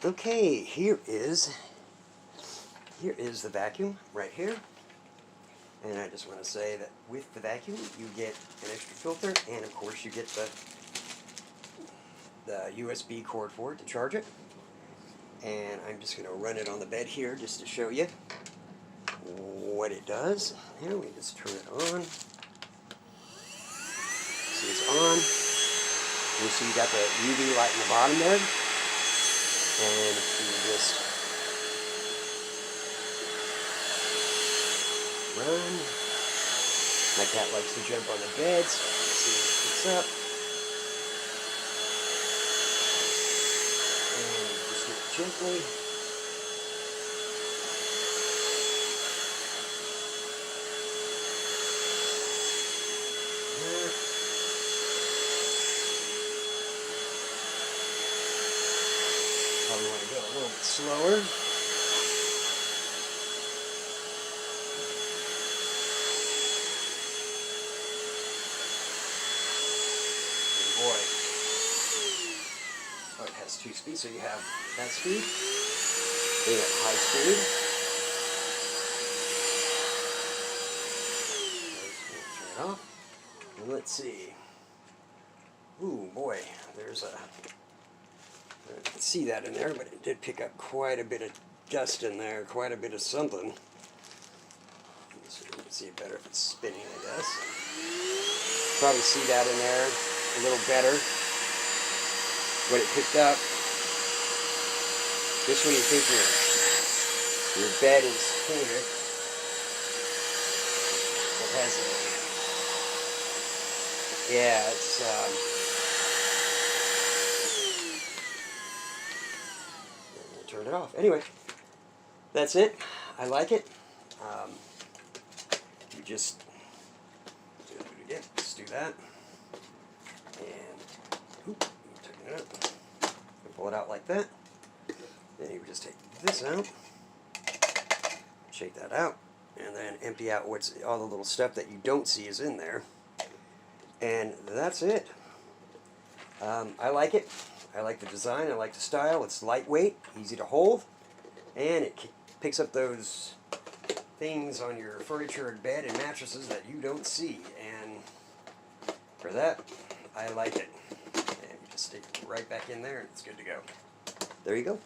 Okay, here is the vacuum right here. And I just want to say that with the vacuum, you get an extra filter, and of course you get the USB cord for it to charge it. And I'm just going to run it on the bed here just to show you what it does. Here, we just turn it on. See, it's on. You see you got the UV light in the bottom there. And you just run. My cat likes to jump on the bed, so you can see what it picks up. And just do it gently. There. Probably want to go a little bit slower. Boy. Oh, it has 2 speeds, so you have that speed. Then you have high speed. Turn it off. And let's see. Ooh, boy, there's a... I can see that in there, but it did pick up quite a bit of dust in there, quite a bit of something. So you can see it better if it's spinning, I guess. Probably see that in there a little better. What it picked up. Just when you think your bed is here, it has a... Yeah, it's... Turn it off. Anyway, that's it. I like it. You just do that, and tighten it up. Pull it out like that. Then you just take this out, shake that out, and then empty out all the little stuff that you don't see is in there. And that's it. I like it. I like the design, I like the style. It's lightweight, easy to hold, and it picks up those things on your furniture and bed and mattresses that you don't see. And for that, I like it. And you just stick it right back in there and it's good to go. There you go.